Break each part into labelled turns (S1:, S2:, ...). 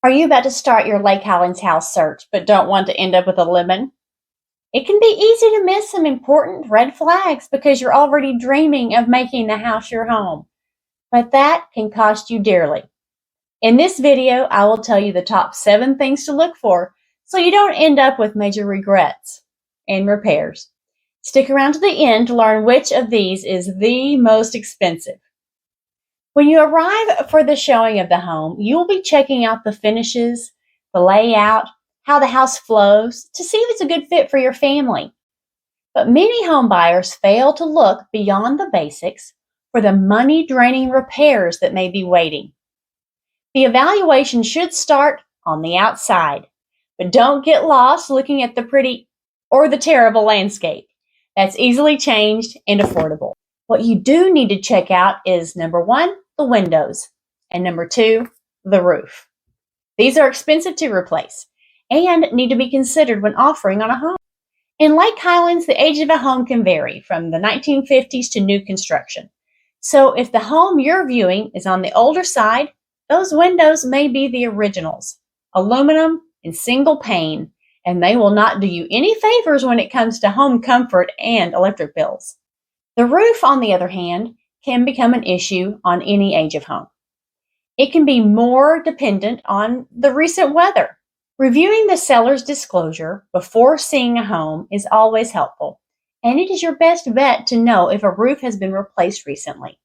S1: Are you about to start your Lake Highlands house search but don't want to end up with a lemon? It can be easy to miss some important red flags because you're already dreaming of making the house your home. But that can cost you dearly. In this video, I will tell you the top 7 things to look for so you don't end up with major regrets and repairs. Stick around to the end to learn which of these is the most expensive. When you arrive for the showing of the home, you will be checking out the finishes, the layout, how the house flows to see if it's a good fit for your family. But many home buyers fail to look beyond the basics for the money-draining repairs that may be waiting. The evaluation should start on the outside, but don't get lost looking at the pretty or the terrible landscape. That's easily changed and affordable. What you do need to check out is number 1, the windows, and number 2, the roof. These are expensive to replace and need to be considered when offering on a home. In Lake Highlands, the age of a home can vary from the 1950s to new construction. So if the home you're viewing is on the older side, those windows may be the originals, aluminum and single pane, and they will not do you any favors when it comes to home comfort and electric bills. The roof, on the other hand, can become an issue on any age of home. It can be more dependent on the recent weather. Reviewing the seller's disclosure before seeing a home is always helpful, and it is your best bet to know if a roof has been replaced recently.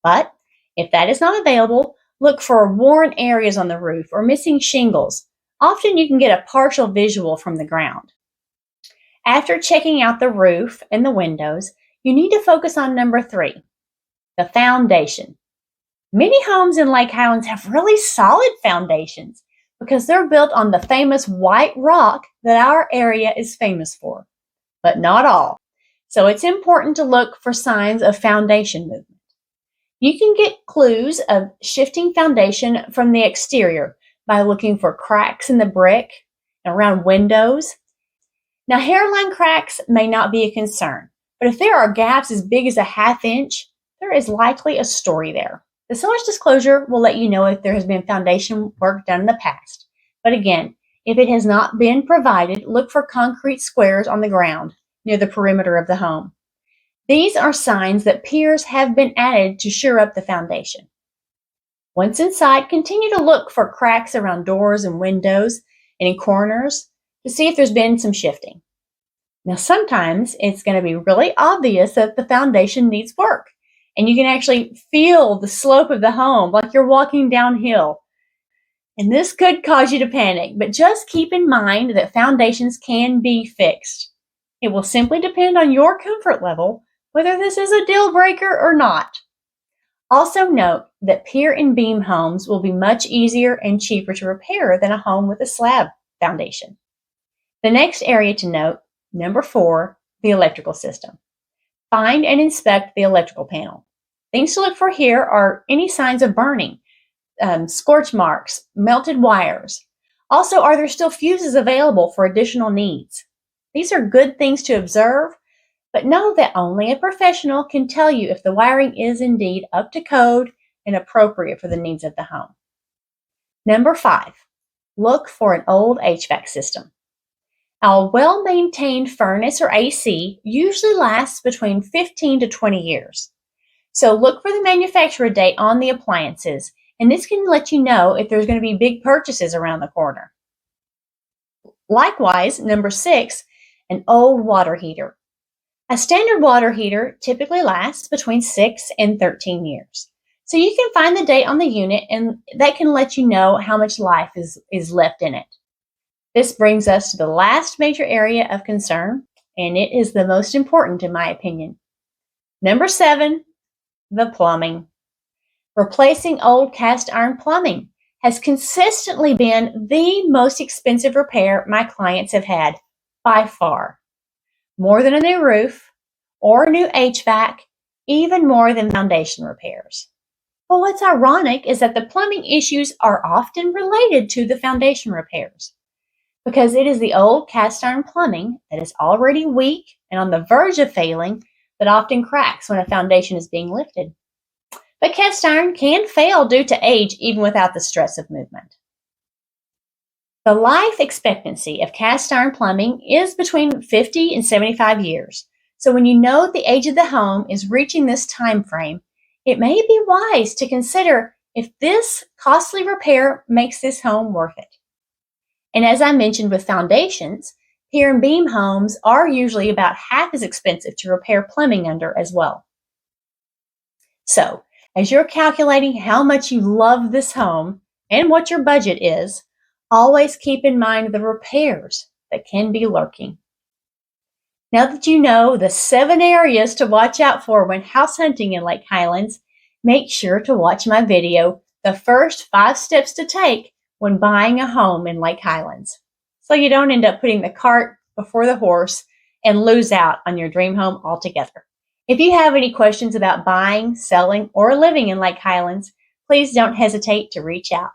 S1: But if that is not available, look for worn areas on the roof or missing shingles. Often you can get a partial visual from the ground. After checking out the roof and the windows, you need to focus on number 3, the foundation. Many homes in Lake Highlands have really solid foundations because they're built on the famous white rock that our area is famous for, but not all. So it's important to look for signs of foundation movement. You can get clues of shifting foundation from the exterior by looking for cracks in the brick and around windows. Now, hairline cracks may not be a concern, but if there are gaps as big as a ½ inch, there is likely a story there. The seller's disclosure will let you know if there has been foundation work done in the past. But again, if it has not been provided, look for concrete squares on the ground near the perimeter of the home. These are signs that piers have been added to shore up the foundation. Once inside, continue to look for cracks around doors and windows and in corners to see if there's been some shifting. Now, sometimes it's going to be really obvious that the foundation needs work, and you can actually feel the slope of the home like you're walking downhill. And this could cause you to panic, but just keep in mind that foundations can be fixed. It will simply depend on your comfort level whether this is a deal breaker or not. Also note that pier and beam homes will be much easier and cheaper to repair than a home with a slab foundation. The next area to note, number 4, the electrical system. Find and inspect the electrical panel. Things to look for here are any signs of burning, scorch marks, melted wires. Also, are there still fuses available for additional needs? These are good things to observe, but know that only a professional can tell you if the wiring is indeed up to code and appropriate for the needs of the home. Number 5, look for an old HVAC system. A well-maintained furnace or AC usually lasts between 15 to 20 years. So look for the manufacturer date on the appliances, and this can let you know if there's going to be big purchases around the corner. Likewise, number 6, an old water heater. A standard water heater typically lasts between 6 and 13 years. So you can find the date on the unit, and that can let you know how much life is left in it. This brings us to the last major area of concern, and it is the most important in my opinion. Number 7, the plumbing. Replacing old cast iron plumbing has consistently been the most expensive repair my clients have had by far. More than a new roof or a new HVAC, even more than foundation repairs. But what's ironic is that the plumbing issues are often related to the foundation repairs, because it is the old cast iron plumbing that is already weak and on the verge of failing that often cracks when a foundation is being lifted. But cast iron can fail due to age even without the stress of movement. The life expectancy of cast iron plumbing is between 50 and 75 years. So when you know the age of the home is reaching this time frame, it may be wise to consider if this costly repair makes this home worth it. And as I mentioned with foundations, pier and beam homes are usually about half as expensive to repair plumbing under as well. So, as you're calculating how much you love this home and what your budget is, always keep in mind the repairs that can be lurking. Now that you know the 7 areas to watch out for when house hunting in Lake Highlands, make sure to watch my video, The First 5 Steps to Take when Buying a Home in Lake Highlands, so you don't end up putting the cart before the horse and lose out on your dream home altogether. If you have any questions about buying, selling, or living in Lake Highlands, please don't hesitate to reach out.